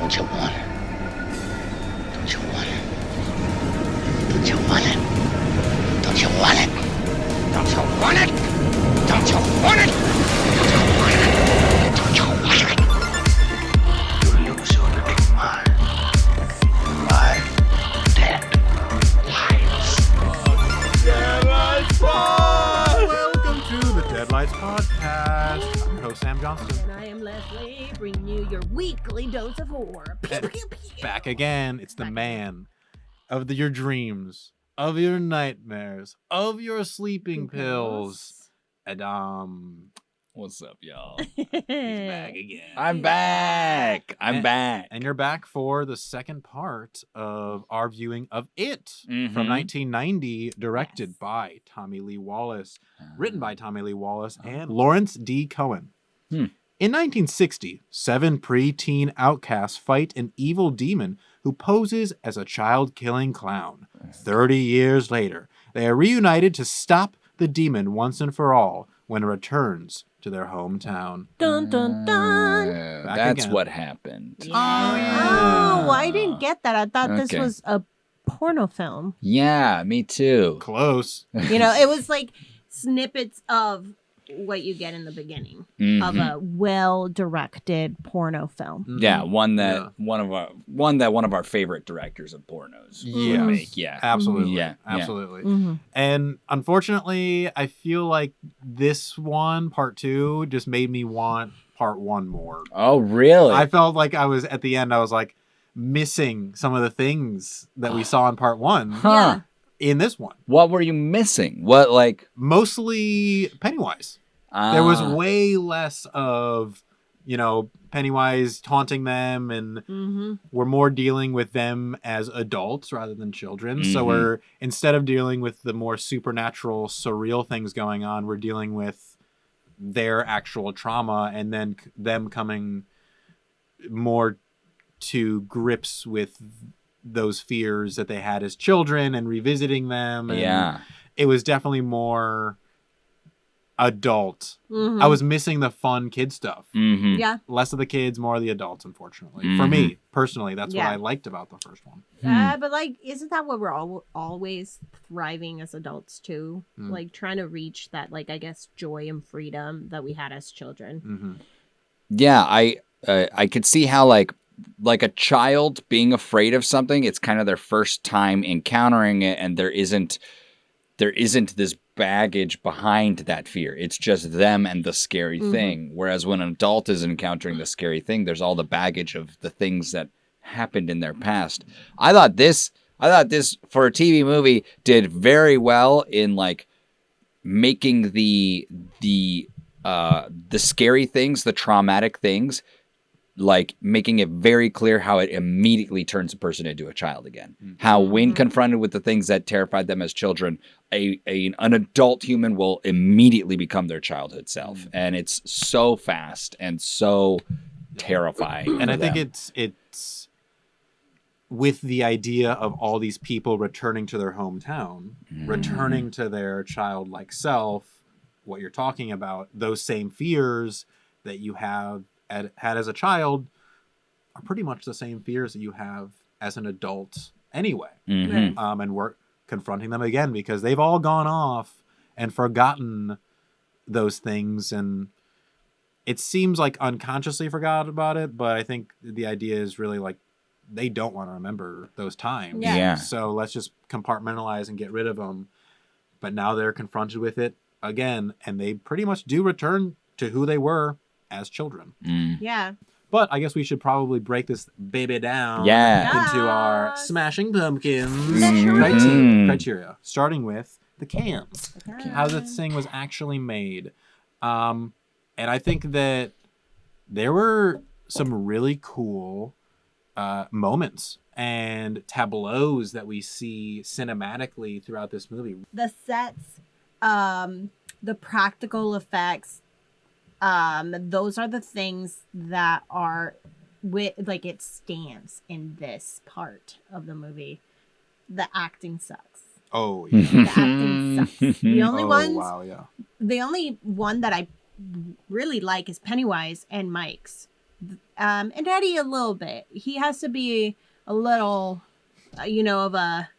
Don't you want it? Don't you want it? Don't you want it? Don't you want it? Don't you want it? Don't you want it? Don't you want it? You lose your little mind. 5 dead lives. Deadlights Pod! Welcome to the Deadlights Podcast. I'm your host, Sam Johnston. And I am Leslie, bringing you your weekly dose of horror. Pew, And pew, pew. Back again. It's the Back man of your dreams, of your nightmares, of your sleeping pills. Adam. What's up, y'all? He's back again. I'm back. I'm back. And you're back for the second part of our viewing of It Mhm. from 1990, directed Yes. by Tommy Lee Wallace, written by Tommy Lee Wallace Oh. and Lawrence D. Cohen. Hmm. In 1960, 7 preteen outcasts fight an evil demon who poses as a child-killing clown. 30 years later, they are reunited to stop the demon once and for all when it returns to their hometown. Dun, dun, dun. Back That's again. what happened. Oh, I didn't get that. I thought this Okay. was a porno film. Yeah, me too. Close. You know, it was like snippets of what you get in the beginning of Mhm. a well-directed porno film. Yeah, one that Yeah. one of our favorite directors of pornos would Yes. make. Yeah. Absolutely. Yeah, yeah. Absolutely. Mhm. And unfortunately, I feel like this one, part 2, just made me want part 1 more. Oh, really? I felt like I was at the end, I was like missing some of the things that we saw in part 1 Huh. in this one. What were you missing? What like Mostly Pennywise. There was Ah. way less of, Pennywise taunting them, and Mhm. we're more dealing with them as adults rather than children. So Mhm. we're, instead of dealing with the more supernatural, surreal things going on, we're dealing with their actual trauma, and then them coming more to grips with those fears that they had as children and revisiting them. And Yeah. it was definitely more adult. Mhm. I was missing the fun kid stuff. Mhm. Yeah. Less of the kids, more of the adults, unfortunately. For me, personally, that's what Yeah. I liked about the first one. But like, isn't that what we're always thriving as adults too? Mm. Like trying to reach that, like, I guess, joy and freedom that we had as children. Hmm. Yeah, I could see how like a child being afraid of something, it's kind of their first time encountering it, and there isn't this baggage behind that fear. It's just them and the scary thing. Whereas when an adult is encountering the scary thing, there's all the baggage of the things that happened in their past. I thought this for a TV movie did very well in like making the scary things, the traumatic things, like making it very clear how it immediately turns a person into a child again. How when confronted with the things that terrified them as children, an adult human will immediately become their childhood self. And it's so fast and so terrifying. And for I think them. it's with the idea of all these people returning to their hometown, returning to their childlike self, what you're talking about, those same fears that you had as a child are pretty much the same fears that you have as an adult anyway. Mhm. And we're confronting them again because they've all gone off and forgotten those things, and it seems like unconsciously forgot about it, but I think the idea is really like they don't want to remember those times. Yeah. Yeah. So let's just compartmentalize and get rid of them. But now they're confronted with it again, and they pretty much do return to who they were as children. Mm. Yeah. But I guess we should probably break this baby down Yeah. into our Yes. Smashing Pumpkins Mhm. criteria, starting with the cans, how this thing was actually made. And I think that there were some really cool moments and tableaus that we see cinematically throughout this movie. The sets, the practical effects, those are the things that are like it stands in this part of the movie. The acting sucks. Oh, yeah. The acting sucks. The only Oh, ones, wow, yeah. the only one that I really like is Pennywise and Mike's. And Eddie a little bit. He has to be a little, of a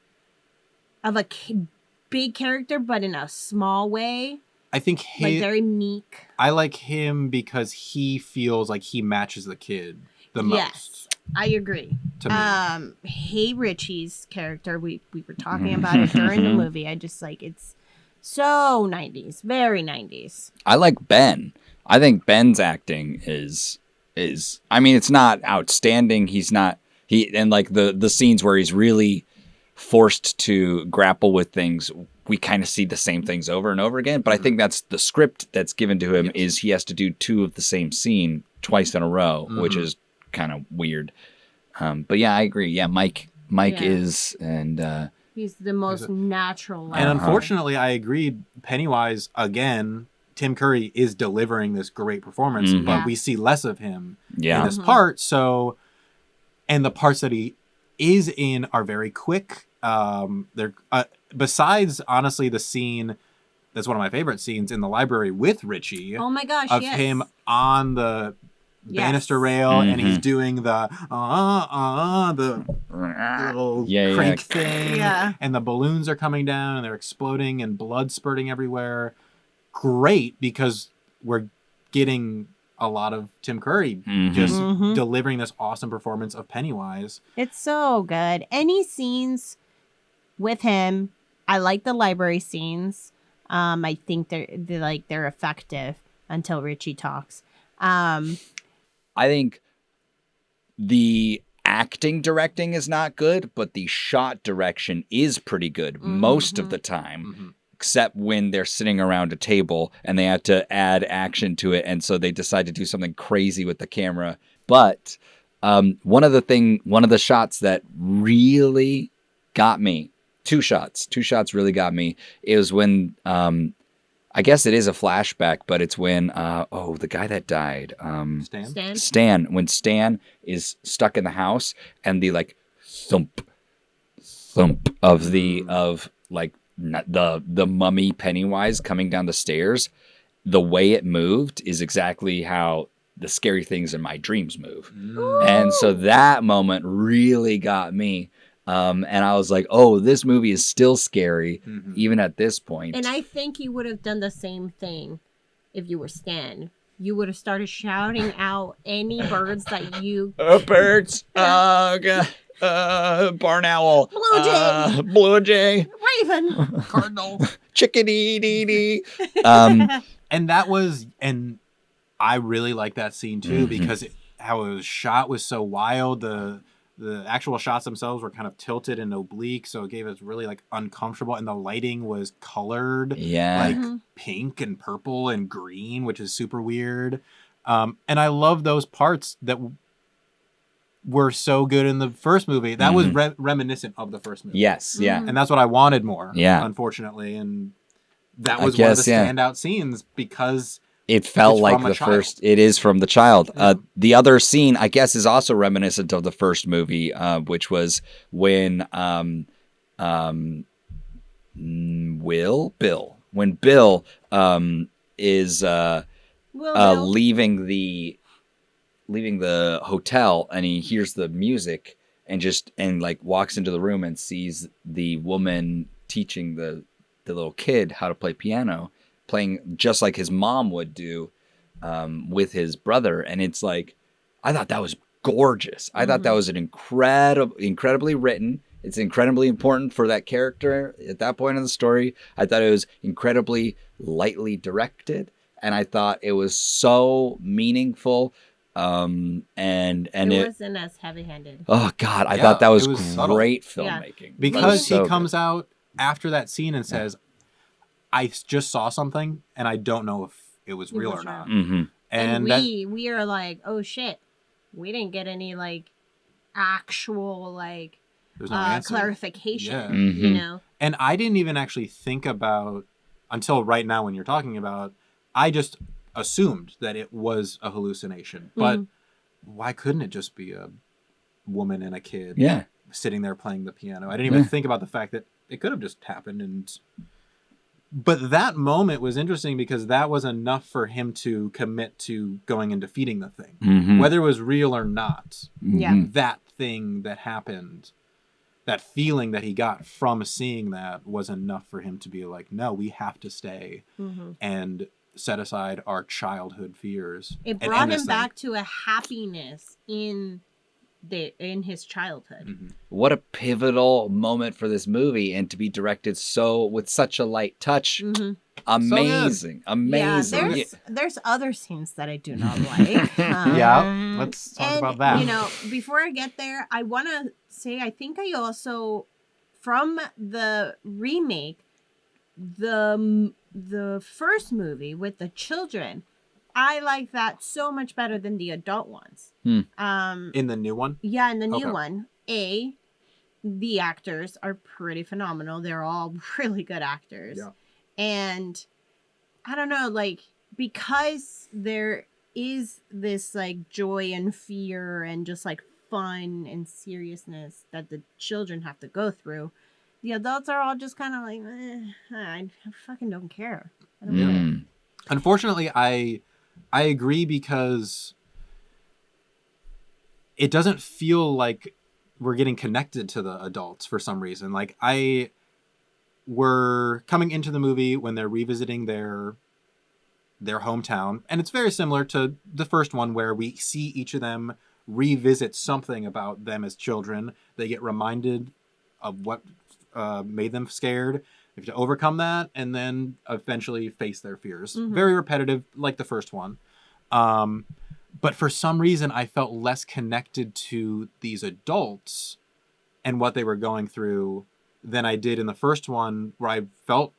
big character, but in a small way, I think like very meek. I like him because he feels like he matches the kid the most. Yes, I agree. To me. Hey Richie's character, we were talking about it during the movie. I just like it's so 90s, very 90s. I like Ben. I think Ben's acting is I mean, it's not outstanding. And like the scenes where he's really forced to grapple with things, we kind of see the same things over and over again. But I think that's the script that's given to him is he has to do 2 of the same scene twice in a row, which is kind of weird. But yeah, I agree. Yeah, Mike is, and he's the most natural. And unfortunately, I agree. Pennywise, again, Tim Curry is delivering this great performance, but we see less of him in this part. So, and the parts that he is in are very quick. They're besides, honestly, the scene that's one of my favorite scenes in the library with Richie. Oh my gosh! Of him on the banister rail, and he's doing the little crank thing, and the balloons are coming down and they're exploding and blood spurting everywhere. Great, because we're getting a lot of Tim Curry just delivering this awesome performance of Pennywise. It's so good. Any scenes with him, I like the library scenes. I think they're effective until Richie talks. I think the acting directing is not good, but the shot direction is pretty good most of the time, except when they're sitting around a table and they have to add action to it. And so they decide to do something crazy with the camera. But one of the shots that really got me, two shots really got me, is when, I guess it is a flashback, but it's when, the guy that died, Stan, when Stan is stuck in the house and the like thump of the mummy Pennywise coming down the stairs, the way it moved is exactly how the scary things in my dreams move. And so that moment really got me. And I was like, oh, this movie is still scary, even at this point. And I think you would have done the same thing if you were Stan. You would have started shouting out any birds that you... birds! Barn owl. Blue jay. Raven. Cardinal. Chickadee. And I really like that scene too, because how it was shot was so wild. The actual shots themselves were kind of tilted and oblique, so it gave us really like uncomfortable, and the lighting was colored like pink and purple and green, which is super weird. And I love those parts that were so good in the first movie. That was reminiscent of the first movie. Yes, yeah. And that's what I wanted more, unfortunately. And that was one of the standout scenes because it felt like the first. It is from the child. The other scene, I guess, is also reminiscent of the first movie, which was when Bill is leaving the hotel, and he hears the music and like walks into the room and sees the woman teaching the little kid how to play piano, playing just like his mom would do with his brother. And it's like, I thought that was gorgeous. I thought that was an incredibly written. It's incredibly important for that character at that point in the story. I thought it was incredibly lightly directed, and I thought it was so meaningful. And it wasn't as heavy-handed. Oh God, I thought that was great filmmaking. Because he comes out after that scene and says, I just saw something and I don't know if it was real or not. And we are like, oh shit, we didn't get any like actual like clarification, you know. And I didn't even actually think about until right now when you're talking about, I just assumed that it was a hallucination. But why couldn't it just be a woman and a kid sitting there playing the piano? I didn't even think about the fact that it could have just happened, and But that moment was interesting because that was enough for him to commit to going and defeating the thing. Mhm. Whether it was real or not, Yeah. Mhm. that thing that happened, that feeling that he got from seeing that was enough for him to be like, no, we have to stay and set aside our childhood fears. It and brought end this him thing. back to a happiness in his childhood. Mhm. What a pivotal moment for this movie, and to be directed so with such a light touch. Amazing. Amazing. Yeah, there's other scenes that I do not like. Yeah, let's talk and, about that. You know, before I get there, I want to say I think I also, from the remake, the first movie with the children, I like that so much better than the adult ones. In the new one? Yeah, in the new Okay. one, the actors are pretty phenomenal. They're all really good actors. Yeah. And I don't know, like, because there is this like joy and fear and just like fun and seriousness that the children have to go through, the adults are all just kind of like, I fucking don't care. I don't care. Mm. Unfortunately, I agree because it doesn't feel like we're getting connected to the adults for some reason. Like we're coming into the movie when they're revisiting their hometown, and it's very similar to the first one where we see each of them revisit something about them as children. They get reminded of what made them scared. They have to overcome that and then eventually face their fears. Very repetitive, like the first one. But for some reason, I felt less connected to these adults and what they were going through than I did in the first one, where I felt,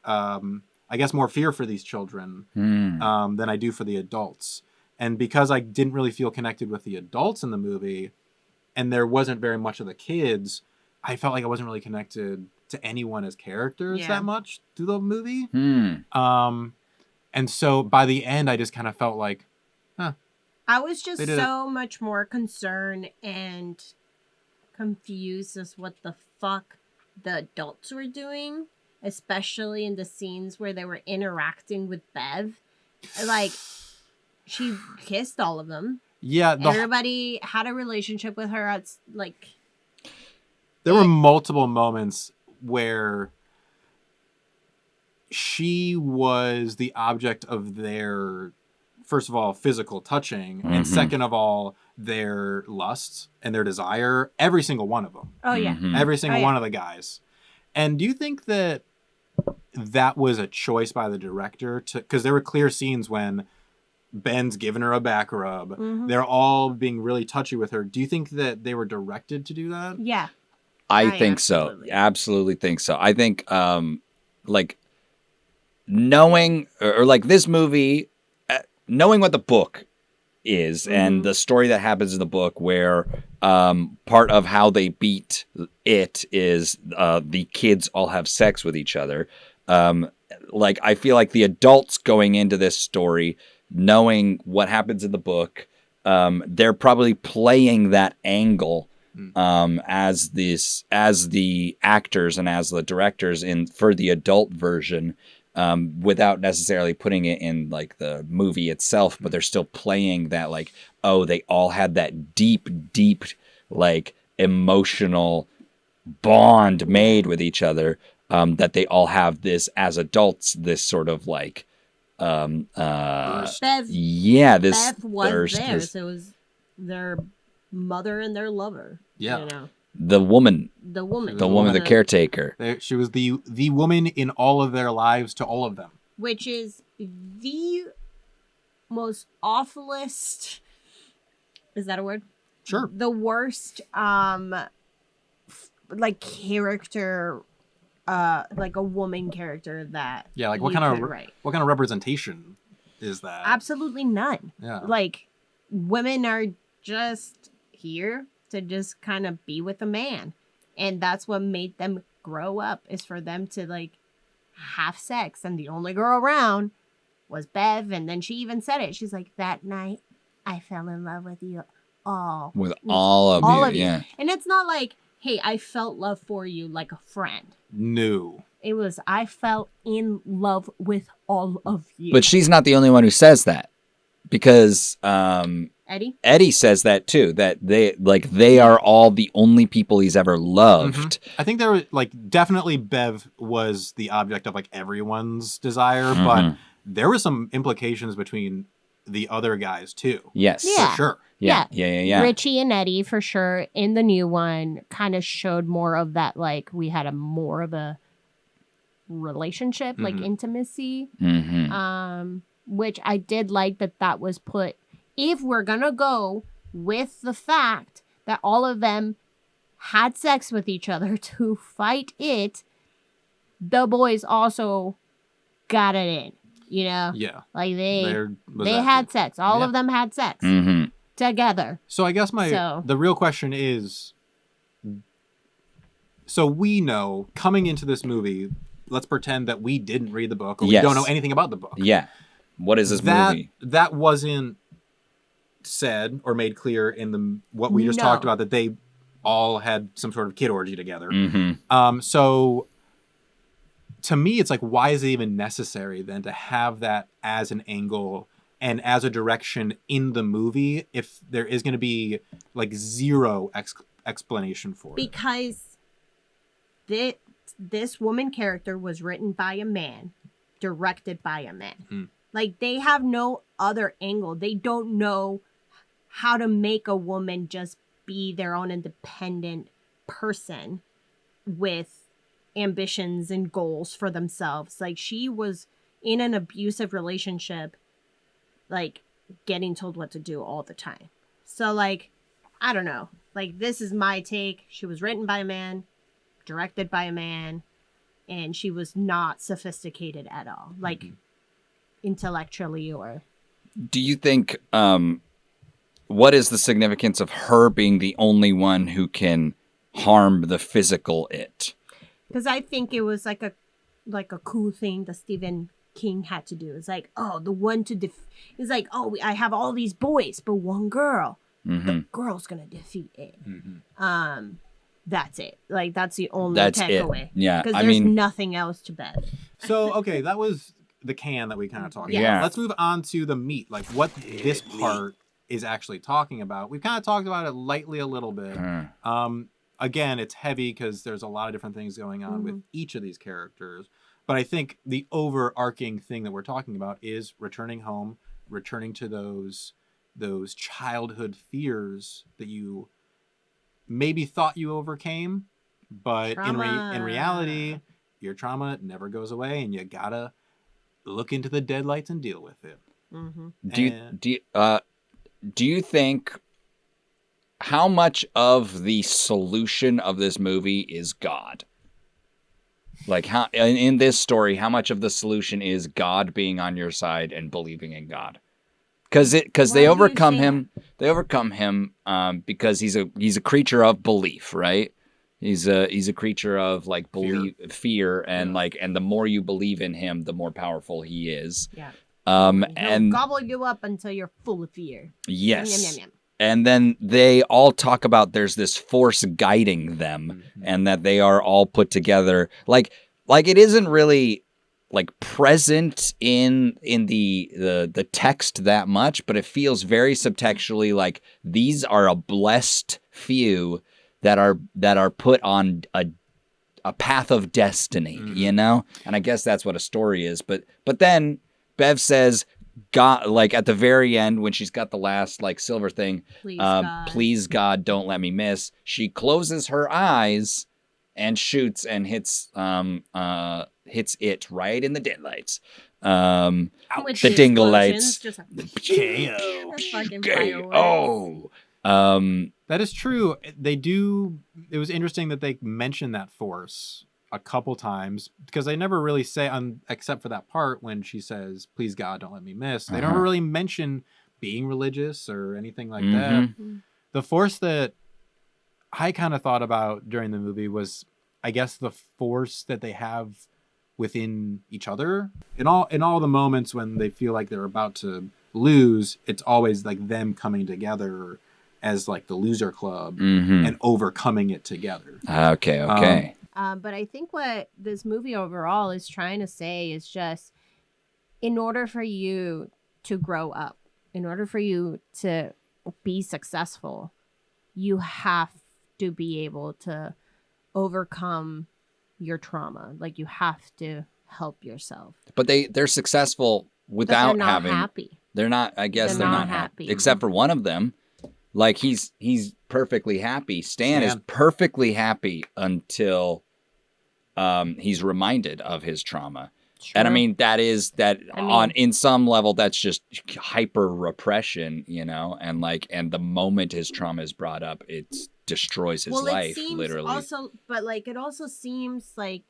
I guess, more fear for these children than I do for the adults. And because I didn't really feel connected with the adults in the movie, and there wasn't very much of the kids, I felt like I wasn't really connected to anyone as characters Yeah. that much through the movie. Mm. And so by the end, I just kind of felt like, I was just They did so much more concerned and confused as what the fuck the adults were doing, especially in the scenes where they were interacting with Bev. Like, she kissed all of them. yeah, Everybody had a relationship with her. It's like, there were multiple moments where she was the object of their, first of all, physical touching, and second of all, their lust and their desire. Every single one of them. oh yeah, Mhm. Every single Oh, yeah. one of the guys. And do you think that that was a choice by the director? Because there were clear scenes when Ben's giving her a back rub. They're all being really touchy with her. Do you think that they were directed to do that? yeah. I I think so. absolutely- Absolutely think so. I think like knowing or like this movie, knowing what the book is and the story that happens in the book, where part of how they beat it is the kids all have sex with each other. Like, I feel like the adults going into this story, knowing what happens in the book, they're probably playing that angle as the actors and as the directors for the adult version, without necessarily putting it in like the movie itself, but they're still playing that, like, oh, they all had that deep like emotional bond made with each other, that they all have this as adults, this sort of like Bev, this Beth was thirst, there, this- so it was their mother and their lover. Yeah. You know, the woman, the woman. the caretaker. She was the woman in all of their lives to all of them. Which is the most awfulest. Is that a word? Sure. The worst, like character, like a woman character that. Yeah, like what you kind of could write. what kind of representation is that? Absolutely none. Yeah. Like, women are just here to just kind of be with a man, and that's what made them grow up, is for them to like have sex, and the only girl around was Bev. And then she even said it, she's like, that night I fell in love with you all With all of you, yeah. and it's not like, hey, I felt love for you like a friend. No. It was, I fell in love with all of you. But she's not the only one who says that, because Eddie? Eddie says that too. That they are all the only people he's ever loved. I think there was definitely Bev was the object of everyone's desire, Mm-hmm. but there were some implications between the other guys too. Yes. Yeah. For sure. Yeah. Richie and Eddie, for sure, in the new one, kind of showed more of that, we had more of a relationship, intimacy. Mm-hmm. Which I did like that was put. If we're gonna go with the fact that all of them had sex with each other to fight it, the boys also got it in. Yeah. They had sex. All of them had sex Mm-hmm. together. So I guess the real question is, so we know coming into this movie, let's pretend that we didn't read the book or we Yes. don't know anything about the book. Yeah. What is this movie? That wasn't said or made clear in what we just No. talked about, that they all had some sort of kid orgy together. Mm-hmm. So to me, it's why is it even necessary then to have that as an angle and as a direction in the movie if there is going to be zero explanation for it? Because this woman character was written by a man, directed by a man. They have no other angle. They don't know how to make a woman just be their own independent person with ambitions and goals for themselves. She was in an abusive relationship, getting told what to do all the time. So I don't know. This is my take. She was written by a man, directed by a man, and she was not sophisticated at all. Intellectually or... Do you think what is the significance of her being the only one who can harm the physical it? Because I think it was a cool thing that Stephen King had to do. It's the one to it's I have all these boys, but one girl. Mm-hmm. The girl's gonna defeat it. That's it. That's the only That's it. takeaway. Yeah, Because I there's mean- nothing else to bet. So, okay, that was the can that we kind of talked Yeah. about. Let's move on to the meat, what this part is actually talking about. We've kind of talked about it lightly a little bit. Again, it's heavy because there's a lot of different things going on with each of these characters. But I think the overarching thing that we're talking about is returning home, returning to those childhood fears that you maybe thought you overcame, but in reality, your trauma never goes away, and you gotta look into the deadlights and deal with it. Do you think how much of the solution of this movie is God? How in this story, how much of the solution is God being on your side and believing in God? Because they overcome him. They overcome him because he's a creature of belief, right? He's a creature of fear, and and the more you believe in him, the more powerful he is. Yeah. And He'll gobble you up until you're full of fear. yes. Yum, yum, yum. And then they all talk about there's this force guiding them, and that they are all put together. It isn't really present in the text that much, but it feels very subtextually these are a blessed few that are put on a path of destiny, And I guess that's what a story is. But then Bev says, God, at the very end when she's got the last silver thing, please God, don't let me miss. She closes her eyes and shoots and hits it right in the deadlights. With the the dingle explosions, lights. just fucking fireworks. Oh. That is true. They do. It was interesting that they mentioned that force a couple times because they never really say, except for that part when she says, "Please God, don't let me miss." They never really mention being religious or anything like that. The force that I kind of thought about during the movie was, I guess, the force that they have within each other. In all the moments when they feel like they're about to lose, it's always them coming together as the loser club and overcoming it together. Okay. But I think what this movie overall is trying to say is just, in order for you to grow up, in order for you to be successful, you have to be able to overcome your trauma. Like, you have to help yourself. But they're successful But without they're not having. happy. They're not. I guess They're they're not not happy. happy. Except for one of them. Like he's perfectly happy. Stan is Stan. perfectly happy until he's reminded of his trauma. And I Sure. mean that is that I mean- on in some level that's just hyper repression, you know, and the moment his trauma is brought up, it destroys his life, it seems literally. also, but like it also seems like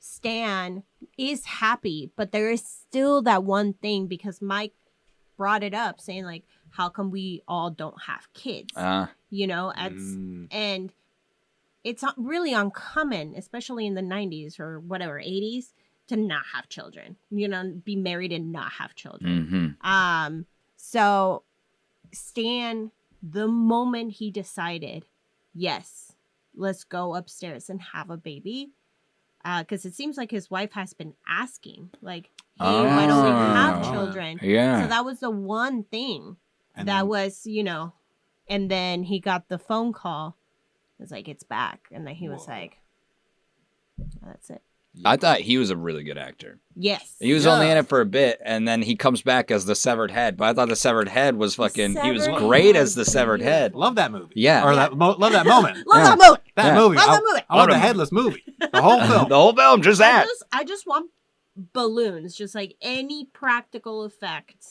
Stan is happy, but there is still that one thing, because Mike brought it up, saying like, how come we all don't have kids? You know, and it's not really uncommon, especially in the 90s or whatever, 80s, to not have children, you know, be married and not have children. Mhm. So Stan, the moment he decided, yes, let's go upstairs and have a baby, because it seems like his wife has been asking, like, hey, why don't we have Oh. children? Yeah. So that was the one thing And that then- was, you know, and then he got the phone call. It was like, it's back. And then he was Whoa. like, that's it. I thought he was a really good actor. Yes. He was only in it for a bit, and then he comes back as the severed head. But I thought the severed head was fucking. He was severed great head as the severed head. Love that movie. Yeah. Or love that moment. Love Yeah. that movie. That Yeah. movie. Love that I- movie. I want Love the it. headless movie. The whole film. The whole film, just that. I just want balloons, just like any practical effect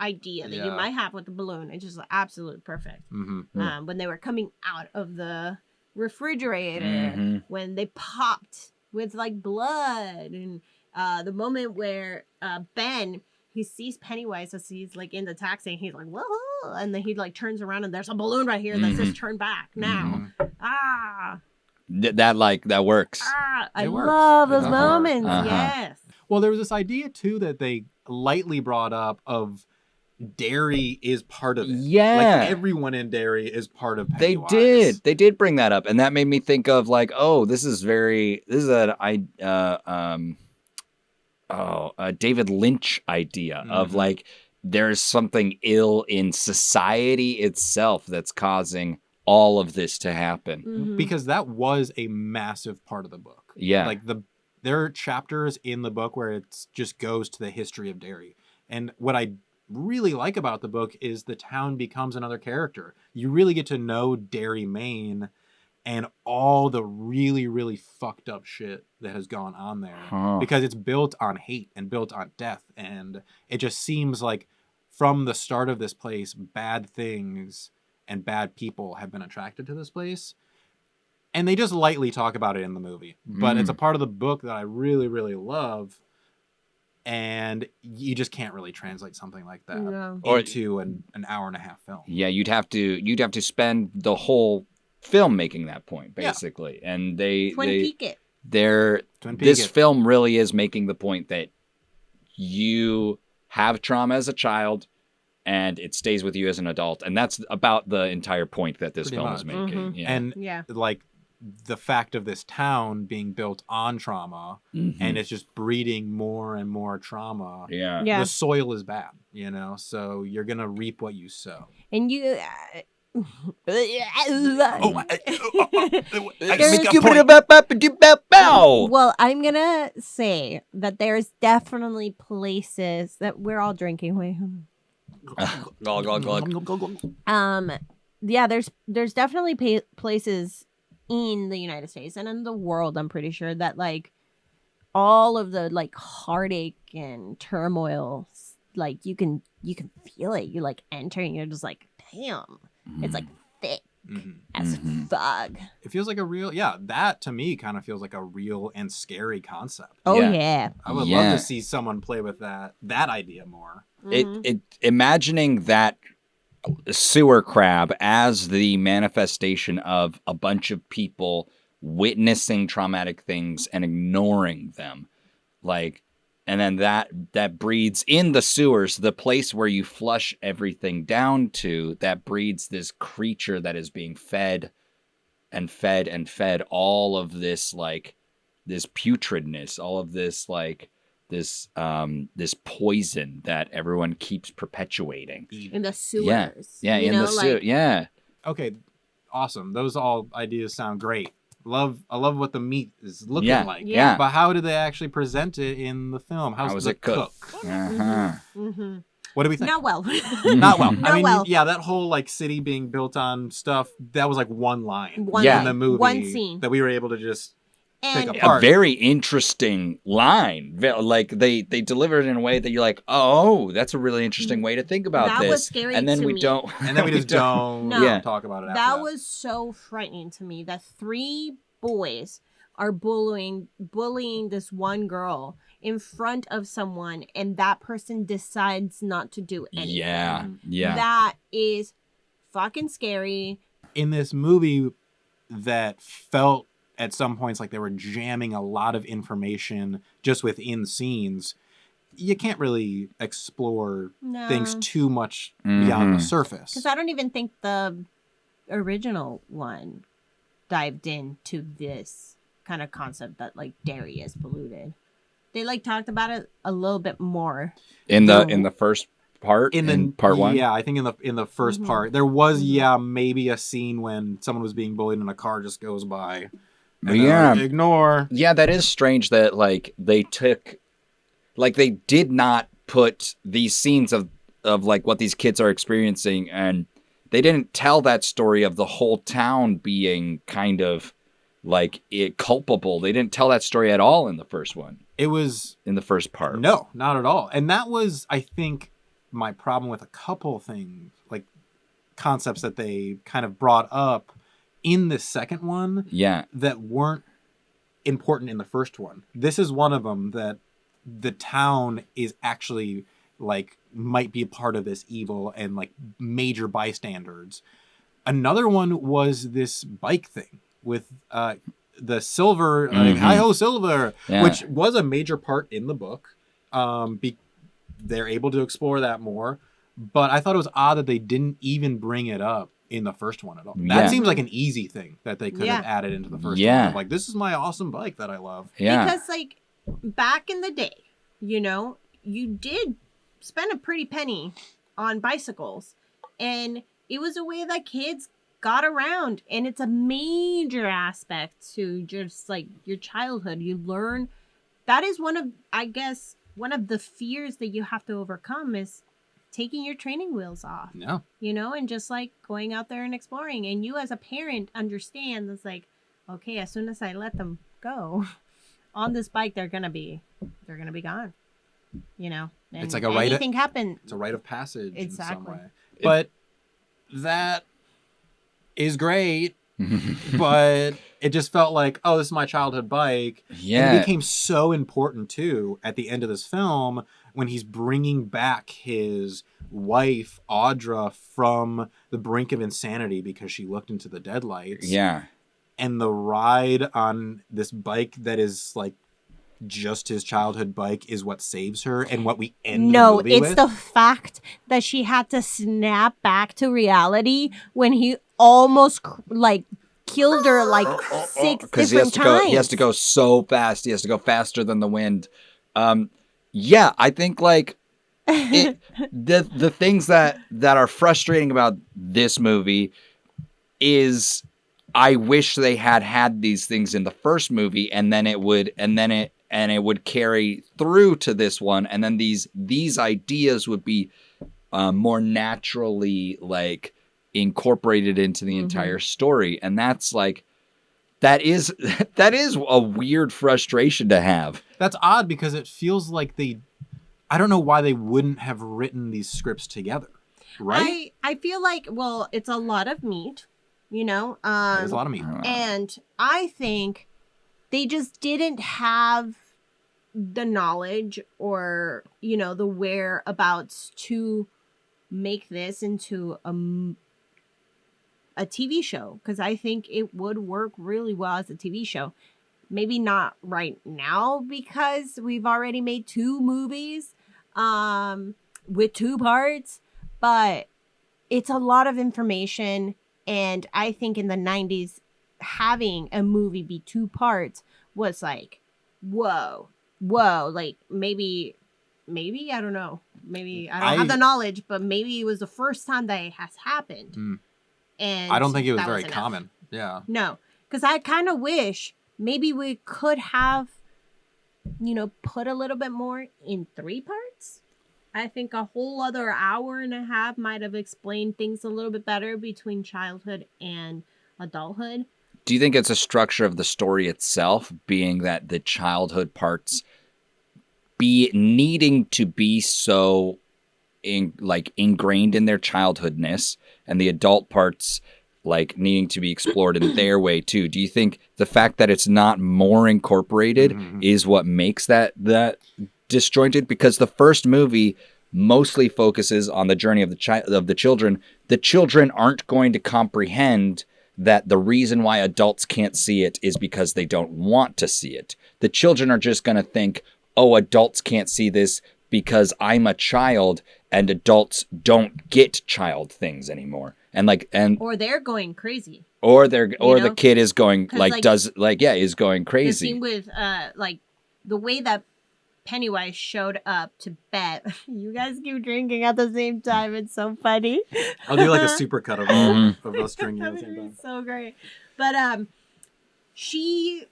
idea that you Yeah. might have with the balloon. It's just absolutely perfect. Mm-hmm. When they were coming out of the refrigerator, Mhm. when they popped with like blood, and the moment where Ben, he sees Pennywise as he's like in the taxi, and he's like, whoa, and then he like turns around and there's a balloon right here that says turn back now. That works. I It works. love those It does work. moments. Uh-huh. Yes. Well, there was this idea too that they lightly brought up of Derry is part of it. Yeah. Like everyone in Derry is part of They Pennywise. did bring that up, and that made me think of like, oh, this is a David Lynch idea of Mhm. like there's something ill in society itself that's causing all of this to happen. Mhm. Because that was a massive part of the book. Yeah. Like there are chapters in the book where it just goes to the history of Derry. And what I really like about the book is the town becomes another character. You really get to know Derry, Maine, and all the really, really fucked up shit that has gone on there. Huh. Because it's built on hate and built on death. And it just seems like from the start of this place, bad things and bad people have been attracted to this place. And they just lightly talk about it in the movie. But it's a part of the book that I really, really love. And you just can't really translate something like that No. Or- into an hour and a half film. Yeah, you'd have to spend the whole film making that point, Yeah. basically. And Twin Peak it. Twin Peaks this it. film really is making the point that you have trauma as a child and it stays with you as an adult, and that's about the entire point that this Pretty film is much. making. Mhm. Yeah. And Yeah. like the fact of this town being built on trauma Mhm. and it's just breeding more and more trauma. yeah. Yeah. The soil is bad, so you're gonna reap what you sow. And you. Well, I'm gonna say that there's definitely places that we're all drinking. Wait, Glug, glug, glug. yeah, there's definitely places in the United States and in the world, I'm pretty sure, that like all of the like heartache and turmoil, like you can feel it. You like enter and you're just like, damn, it's like thick Mhm. as Mhm. fuck. It feels like a real, that to me kind of feels like a real and scary concept. Oh Yeah. yeah. I would Yeah. love to see someone play with that idea more. Mhm. It imagining that sewer crab as the manifestation of a bunch of people witnessing traumatic things and ignoring them, like, and then that breeds in the sewers, the place where you flush everything down to, that breeds this creature that is being fed and fed all of this like this putridness, all of this like this poison that everyone keeps perpetuating. In the sewers. Yeah, you in know, the sewer. like, Yeah. Okay, awesome. Those all ideas sound great. I love what the meat is looking Yeah. like. Yeah. But how did they actually present it in the film? How How's was the it cooked? cook? Uh-huh. Mm-hmm. What do we think? Not well. Not well. Not I mean, well. yeah, that whole like city being built on stuff, that was like one line Yeah. in the movie One scene. that we were able to just And pick A apart. very interesting line. Like they delivered it in a way that you're like, oh, that's a really interesting way to think about That this. was scary and then to we me. don't. and then we just don't No. Yeah. talk about it after that that. was so frightening to me that 3 boys are bullying this one girl in front of someone, and that person decides not to do anything. Yeah. Yeah. That is fucking scary. In this movie that felt at some points like they were jamming a lot of information just within scenes, you can't really explore No. things too much beyond the Mhm. surface. Because I don't even think the original one dived into this kind of concept that like dairy is polluted. They like talked about it a little bit more. In the first part, in part 1. Yeah, I think in the 1st Mhm. part there was Mhm. maybe a scene when someone was being bullied and a car just goes by. And they're Yeah. like, ignore. Yeah, that is strange that like they did not put these scenes of like what these kids are experiencing, and they didn't tell that story of the whole town being kind of like culpable. They didn't tell that story at all in the first one, It was in the first part. no, not at all. And that was, I think, my problem with a couple things, like concepts that they kind of brought up in the second one Yeah. that weren't important in the first one. This is one of them, that the town is actually like might be a part of this evil and like major bystanders. Another one was this bike thing with the silver, like Mhm. hi-ho silver, Yeah. which was a major part in the book. They're able to explore that more, but I thought it was odd that they didn't even bring it up in the first one at all. Yeah. That seems like an easy thing that they could have Yeah. added into the first Yeah. one. Like, this is my awesome bike that I love. Yeah. Because like back in the day, you know, you did spend a pretty penny on bicycles, and it was a way that kids got around, and it's a major aspect to just like your childhood. You learn that is one of the fears that you have to overcome is taking your training wheels off, Yeah. you know, and just like going out there and exploring. And you as a parent understand it's like, okay, as soon as I let them go on this bike, they're gonna be gone, you know. And It's like a rite of- anything happen. It's a rite of passage in some Exactly. way. But that is great, but it just felt like, oh, this is my childhood bike. And it Yeah. became so important too at the end of this film when he's bringing back his wife Audra from the brink of insanity because she looked into the deadlights. Yeah. And the ride on this bike that is like just his childhood bike is what saves her and what we end No, the movie it's with. the fact that she had to snap back to reality when he almost like killed her like 6 Because different times. he has to go so fast. He has to go faster than the wind. Yeah, I think like the things that are frustrating about this movie is I wish they had these things in the first movie, and then it would carry through to this one, and then these ideas would be more naturally like incorporated into the entire story, and that's like that is a weird frustration to have. That's odd because it feels like I don't know why they wouldn't have written these scripts together, right? I feel like, well, it's a lot of meat, you know. There's a lot of meat. And I think they just didn't have the knowledge or, you know, the whereabouts to make this into a TV show, because I think it would work really well as a TV show. Maybe not right now because we've already made 2 movies with 2 parts, but it's a lot of information. And I think in the 90s, having a movie be 2 parts was like, whoa, like maybe I don't know, maybe I don't have the knowledge, but maybe it was the first time that it has happened. And I don't think it was that very enough. common. Yeah. No, because I kind of wish maybe we could have, put a little bit more in 3 parts. I think a whole other hour and a half might have explained things a little bit better between childhood and adulthood. Do you think it's a structure of the story itself, being that the childhood parts be needing to be so ingrained in their childhoodness, and the adult parts like needing to be explored in their way too? Do you think the fact that it's not more incorporated is what makes that disjointed? Because the first movie mostly focuses on the journey of the children. The children aren't going to comprehend that the reason why adults can't see it is because they don't want to see it. The children are just going to think, oh, adults can't see this because I'm a child, and adults don't get child things anymore. Or they're going crazy. The kid is going is going The crazy. scene with the way that Pennywise showed up to Bet. You guys keep drinking at the same time. It's so funny. I'll do like a super cut of us drinking at the That same would be time. so great. But she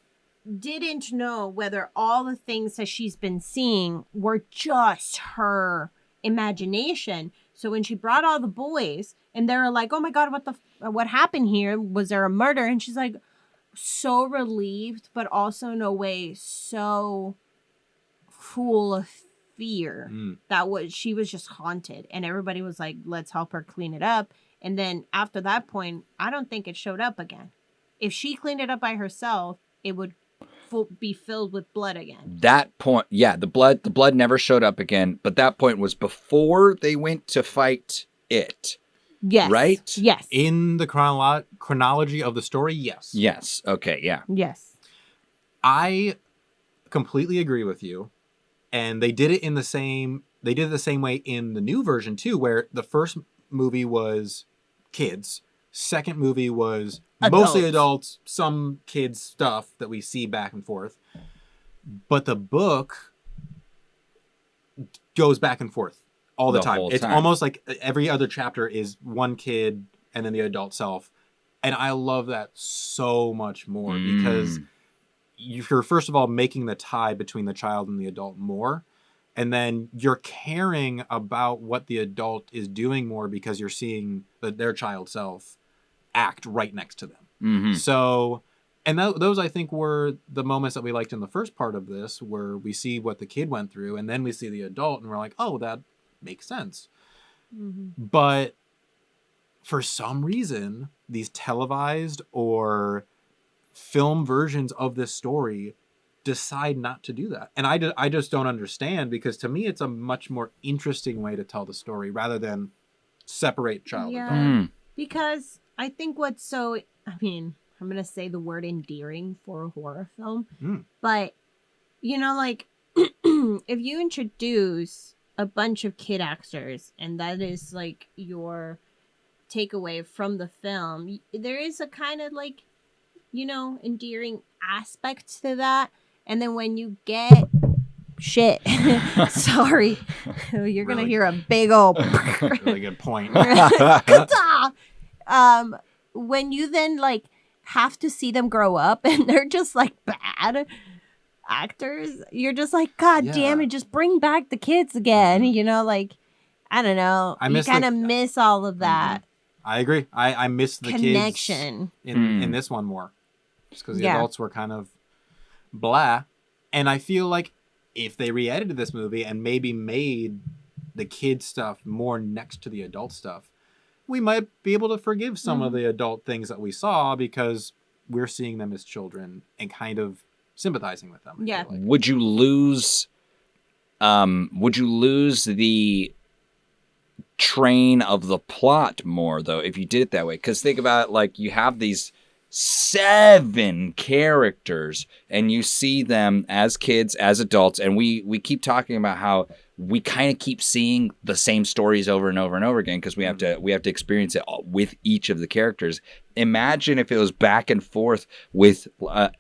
didn't know whether all the things that she's been seeing were just her imagination. So when she brought all the boys and they were like, "Oh my God, what happened here? Was there a murder?" And she's like, so relieved, but also in a way so full of fear that she was just haunted, and everybody was like, let's help her clean it up. And then after that point, I don't think it showed up again. If she cleaned it up by herself, it would be filled with blood again. That point, yeah, the blood never showed up again, but that point was before they went to fight it. Yes. Right? Yes. In the chronology of the story, yes. Yes. Okay, yeah. Yes. I completely agree with you. And they did it the same way in the new version too, where the first movie was kids, second movie was mostly adults, some kids stuff that we see back and forth. But the book goes back and forth all the time. It's almost like every other chapter is one kid and then the adult self. And I love that so much more because you're first of all making the tie between the child and the adult more, and then you're caring about what the adult is doing more because you're seeing their child self act right next to them. So, and those I think were the moments that we liked in the first part of this, where we see what the kid went through and then we see the adult and we're like, oh, that makes sense. But for some reason, these televised or film versions of this story decide not to do that. And I just don't understand, because to me it's a much more interesting way to tell the story rather than separate child and adult. Because I think I'm going to say the word endearing for a horror film, but if you introduce a bunch of kid actors and that is like your takeaway from the film, there is a kind of like, endearing aspect to that. And then when you get sorry, you're going to hear a big old Really good point. when you then like have to see them grow up and they're just like bad actors, you're just like, God damn it, just bring back the kids again. I don't know. You kind of miss all of that. I agree. I miss the connection kids in this one more, just because the adults were kind of blah. And I feel like if they re-edited this movie and maybe made the kid stuff more next to the adult stuff, we might be able to forgive some of the adult things that we saw, because we're seeing them as children and kind of sympathizing with them. Yeah. Like. Would you lose the train of the plot more though if you did it that way? Because think about it, like you have these 7 characters, and you see them as kids, as adults, and we keep talking about how we kind of keep seeing the same stories over and over and over again because we have to experience it all with each of the characters. Imagine if it was back and forth with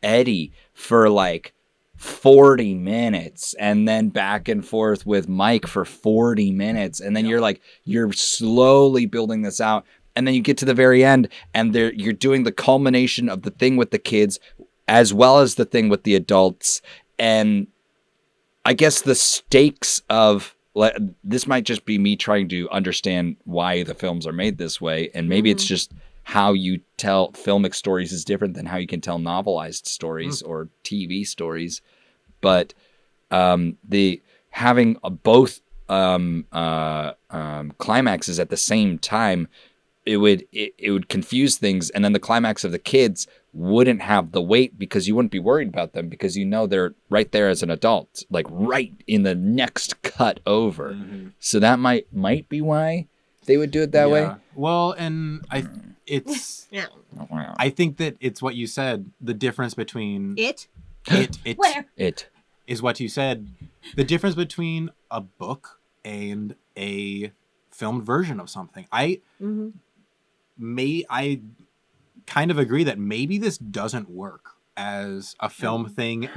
Eddie for like 40 minutes and then back and forth with Mike for 40 minutes, and then you're slowly building this out, and then you get to the very end and you're doing the culmination of the thing with the kids as well as the thing with the adults. And I guess the stakes of this might just be me trying to understand why the films are made this way, and maybe it's just how you tell filmic stories is different than how you can tell novelized stories or TV stories. But the having both climaxes at the same time, it would confuse things, and then the climax of the kids wouldn't have the weight because you wouldn't be worried about them because you know they're right there as an adult, like right in the next cut over. So that might be why they would do it that way. Well, and I think that it's what you said. The difference between It? Where? It is what you said. The difference between a book and a filmed version of something. I kind of agree that maybe this doesn't work as a film thing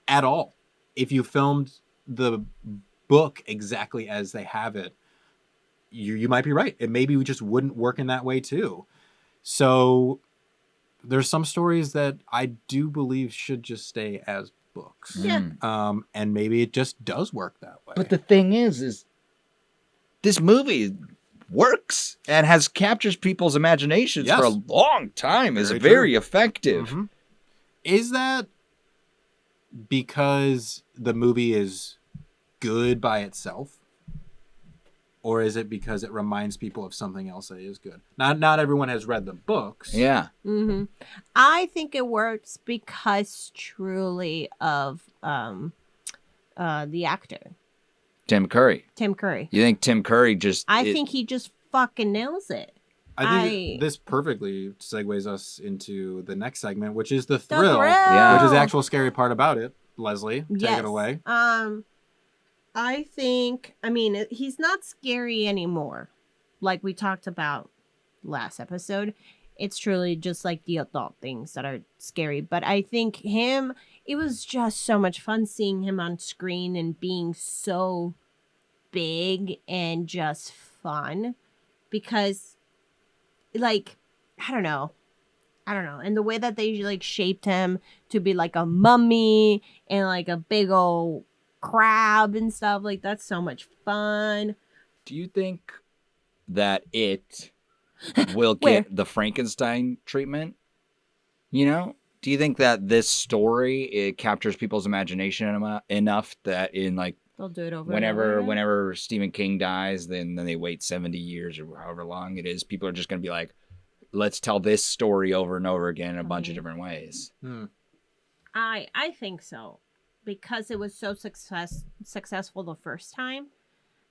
at all. If you filmed the book exactly as they have it, you might be right. It maybe just wouldn't work in that way too. So there's some stories that I do believe should just stay as books. Yeah. And maybe it just does work that way. But the thing is this movie works and captures people's imaginations for a long time. Is very effective. Is that because the movie is good by itself? Or is it because it reminds people of something else that is good? Not everyone has read the books. Yeah. I think it works because truly of the actor. Tim Curry. You think Tim Curry I think he just fucking nails it. I think this perfectly segues us into the next segment, which is the thrill. Yeah. Which is the actual scary part about it. Leslie, take it away. I think, he's not scary anymore. Like we talked about last episode. It's truly just like the adult things that are scary. But I think it was just so much fun seeing him on screen and being so big and just fun. Because, like, I don't know. And the way that they, like, shaped him to be like a mummy and like a big old crab and stuff, like, that's so much fun. Do you think that it will get the Frankenstein treatment? You know, do you think that this story, it captures people's imagination enough that in like they'll do it over whenever Stephen King dies, then they wait 70 years or however long it is, people are just going to be like, let's tell this story over and over again in a bunch of different ways. I think so. Because it was so successful the first time.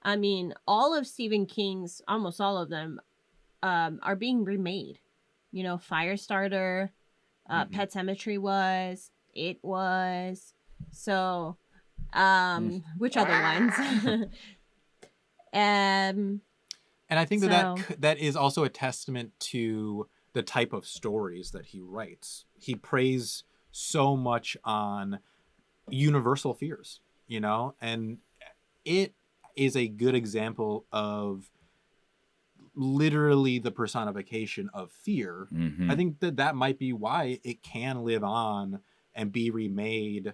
I mean, all of Stephen King's, almost all of them, are being remade. You know, Firestarter, Pet Sematary was. So, which other ones? And I think that is also a testament to the type of stories that he writes. He preys so much on universal fears, you know, and it is a good example of literally the personification of fear. I think that might be why it can live on and be remade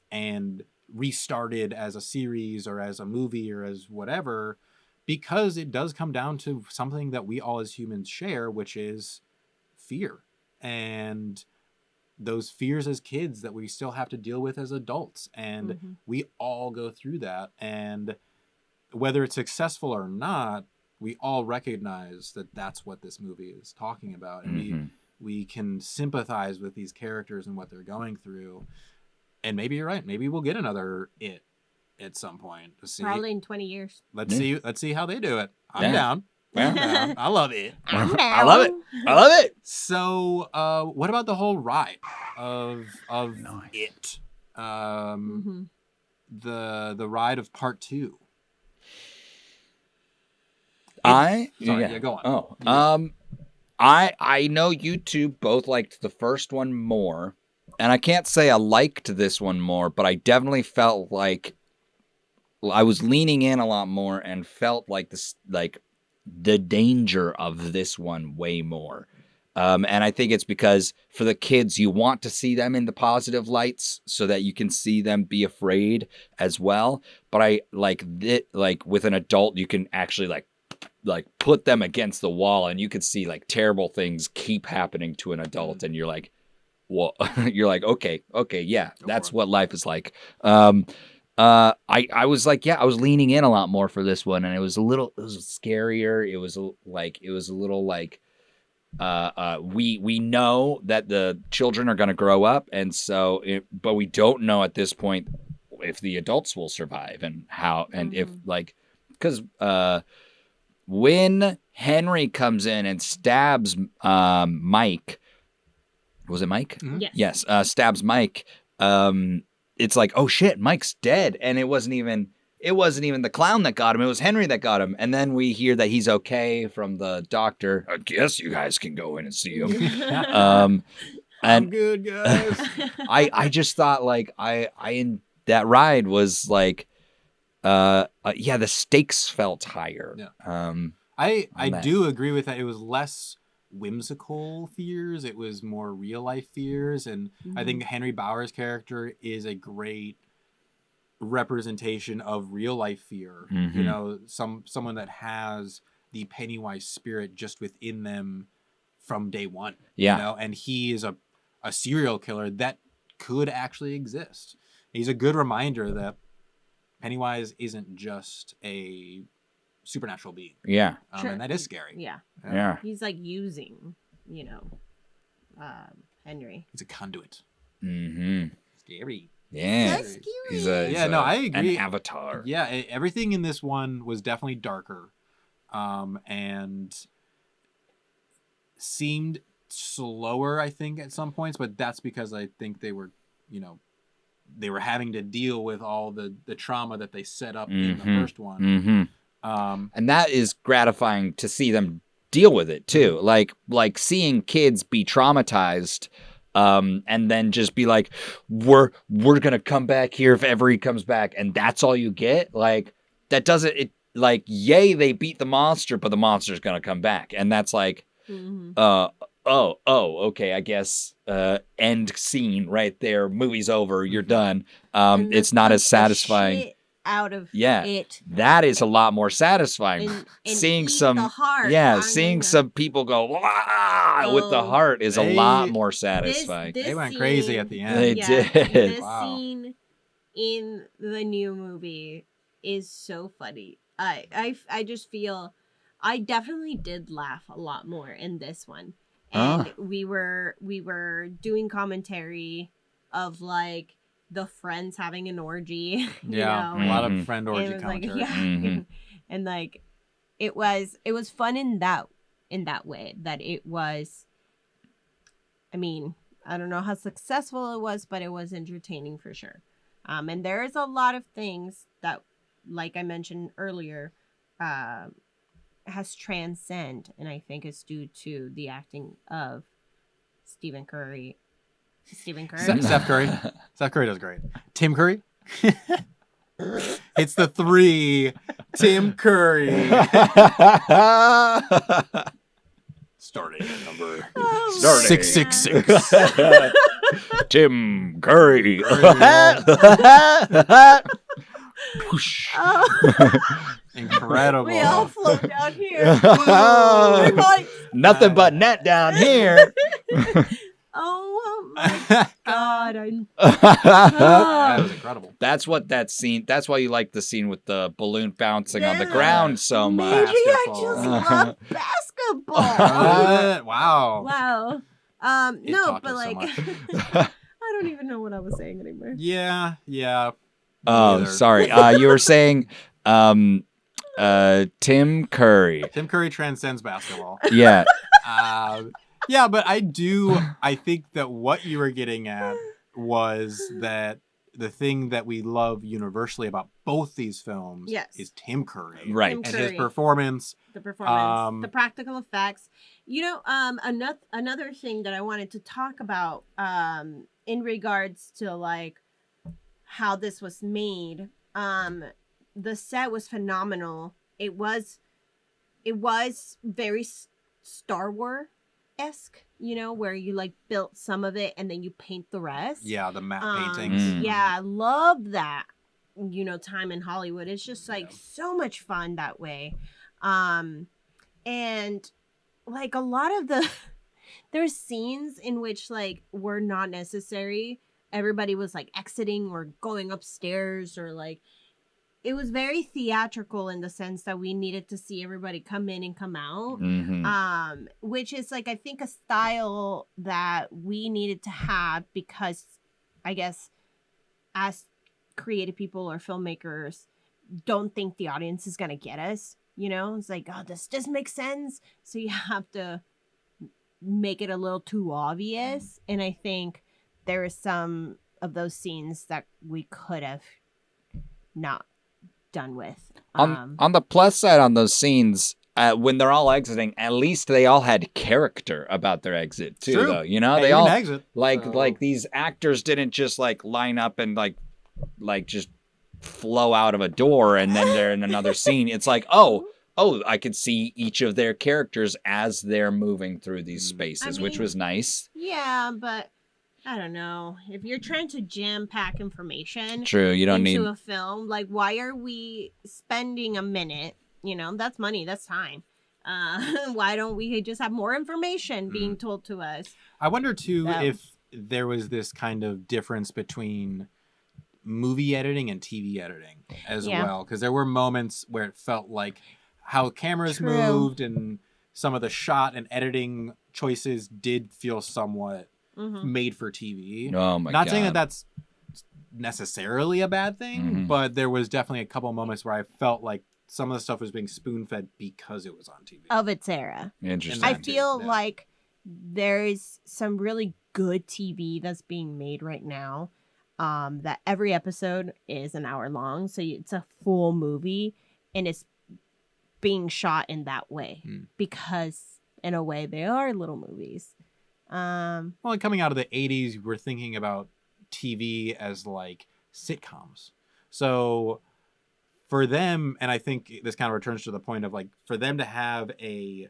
and restarted as a series or as a movie or as whatever, because it does come down to something that we all as humans share, which is fear. And those fears as kids that we still have to deal with as adults. And we all go through that. And whether it's successful or not, we all recognize that that's what this movie is talking about. And we can sympathize with these characters and what they're going through. And maybe you're right. Maybe we'll get another It at some point. Probably in 20 years. Let's see how they do it. I'm down. Yeah. I love it. I love it. I love it. So, what about the whole ride of Nice. it? Mhm. The ride of part 2. Sorry, yeah, go on. Oh, I know you two both liked the first one more, and I can't say I liked this one more, but I definitely felt like I was leaning in a lot more and felt like this, like the danger of this one way more. And I think it's because for the kids, you want to see them in the positive lights so that you can see them be afraid as well. But I like with an adult, you can actually like put them against the wall and you could see like terrible things keep happening to an adult. And you're like, well, you're like, okay, yeah, that's what life is like. I was like, yeah, I was leaning in a lot more for this one, and it was scarier. It was a little like, we know that the children are going to grow up, and but we don't know at this point if the adults will survive and how, and if like, because when Henry comes in and stabs Mike, was it Mike? Yes. Yes, stabs Mike. It's like, oh shit, Mike's dead, and it wasn't even the clown that got him. It was Henry that got him. And then we hear that he's okay from the doctor. I guess you guys can go in and see him. I'm And good, guys. I just thought like I in that ride was like, yeah, the stakes felt higher. Yeah. On I that. do agree with that. It was less whimsical fears. It was more real life fears. And I think Henry Bauer's character is a great representation of real life fear. Mhm. You know, someone that has the Pennywise spirit just within them from day one. Yeah. You know, and he is a serial killer that could actually exist. He's a good reminder that Pennywise isn't just a supernatural being. Yeah. Sure. And that is scary. Yeah. Yeah. He's like using, Henry. He's a conduit. Mm-hmm. Scary. Yeah. So scary. He's I agree. An avatar. Yeah, everything in this one was definitely darker, and seemed slower, I think, at some points. But that's because I think they were having to deal with all the trauma that they set up in the first one. Mm-hmm. And that is gratifying to see them deal with it too. Like seeing kids be traumatized, and then just be like, we're gonna come back here if ever he comes back, and that's all you get. Like that doesn't it like yay they beat the monster, but the monster's gonna come back, and that's like, okay, I guess end scene right there. Movie's over. You're done. It's not as satisfying. Out of Yeah, it. that is a lot more satisfying. And Seeing eat some, the heart. seeing some people go "Wah!" with the heart is a lot more satisfying. They went crazy at the end. They did. This Wow. scene in the new movie is so funny. I just feel I definitely did laugh a lot more in this one. And we were doing commentary of like the friends having an orgy. Yeah, you a know? lot Mhm. of friend And orgy it was like, commentary. yeah. Mhm. And like it was fun in that way that it was. I mean, I don't know how successful it was, but it was entertaining for sure. And there is a lot of things that, like I mentioned earlier, has transcend, and I think it's due to the acting of Stephen Curry. Steph Curry. Steph Curry does great. Tim Curry. It's the 3. Tim Curry. Starting at number Oh, 666. Tim Curry. Whoosh. Oh, Incredible. we all float down here. We're going, Nothing but net down here. oh my god! That was incredible. That's what that scene. That's why you like the scene with the balloon bouncing on the Yeah. ground so much. Maybe I Basketball. just love basketball. Wow. Wow. It No, taught but us so like, much. I don't even know what I was saying anymore. Yeah. Oh, Neither. sorry. You were saying Tim Curry. Tim Curry transcends basketball. Yeah. Yeah, but I think that what you were getting at was that the thing that we love universally about both these films is Tim Curry. Right. Tim And Curry. his performance. The performance, the practical effects. Another thing that I wanted to talk about in regards to like how this was made. The set was phenomenal. It was very Star Wars-esque, where you like built some of it and then you paint the rest. Yeah, the matte paintings. Yeah, I love that. Time in Hollywood. It's just like so much fun that way. And like a lot of there's scenes in which like were not necessary. Everybody was like exiting or going upstairs, or like it was very theatrical in the sense that we needed to see everybody come in and come out. Mm-hmm. Which is like, I think, a style that we needed to have, because I guess as creative people or filmmakers don't think the audience is going to get us. It's like, oh, this doesn't make sense. So you have to make it a little too obvious. And I think there are some of those scenes that we could have not done with. On the plus side on those scenes, when they're all exiting, at least they all had character about their exit too. True. Though Hey, they you all can exit. like these actors didn't just like line up and like just flow out of a door and then they're in another scene. It's like, oh, I could see each of their characters as they're moving through these spaces, which was nice. Yeah, but I don't know. If you're trying to jam pack information True, you don't into need a film, like, why are we spending a minute? That's money, that's time. Why don't we just have more information being told to us? I wonder too if there was this kind of difference between movie editing and TV editing as well, because there were moments where it felt like how cameras moved and some of the shot and editing choices did feel somewhat made for TV. Oh my Not God. saying that that's necessarily a bad thing, but there was definitely a couple moments where I felt like some of the stuff was being spoon-fed because it was on TV. Of its era. Interesting. I feel like there's some really good TV that's being made right now. That every episode is an hour long, so it's a full movie, and it's being shot in that way because, in a way, they are little movies. Well, and coming out of the 80s, we're thinking about TV as like sitcoms. So for them, and I think this kind of returns to the point of like, for them to have a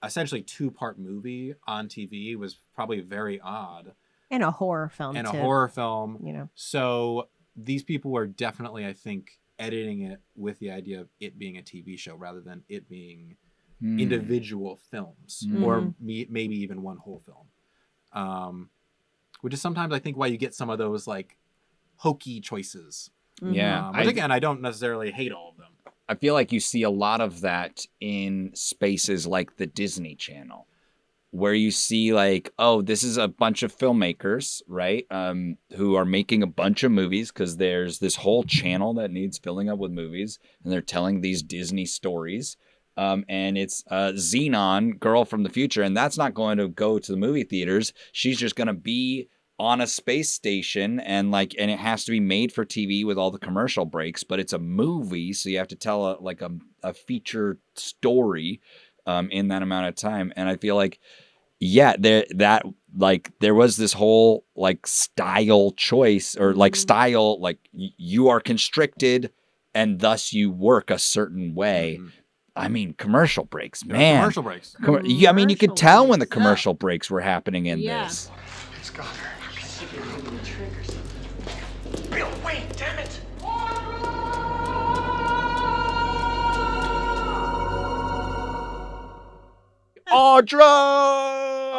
essentially 2-part movie on TV was probably very odd. And a horror film, And too. a horror film. So these people were definitely, I think, editing it with the idea of it being a TV show rather than it being individual films or maybe even one whole film. Which is sometimes, I think, why you get some of those like hokey choices. Yeah. But again, I don't necessarily hate all of them. I feel like you see a lot of that in spaces like the Disney Channel, where you see like, oh, this is a bunch of filmmakers, right? Who are making a bunch of movies because there's this whole channel that needs filling up with movies, and they're telling these Disney stories. And it's Xenon, Girl from the Future, and that's not going to go to the movie theaters. She's just going to be on a space station, and it has to be made for TV with all the commercial breaks, but it's a movie, so you have to tell a feature story in that amount of time. And I feel like, there was this whole like style choice or like style, like you are constricted and thus you work a certain way. I mean, commercial breaks, man. Commercial breaks. I mean, you could tell when the commercial breaks were happening in this. It's got her. Bill, wait, damn it! Audra!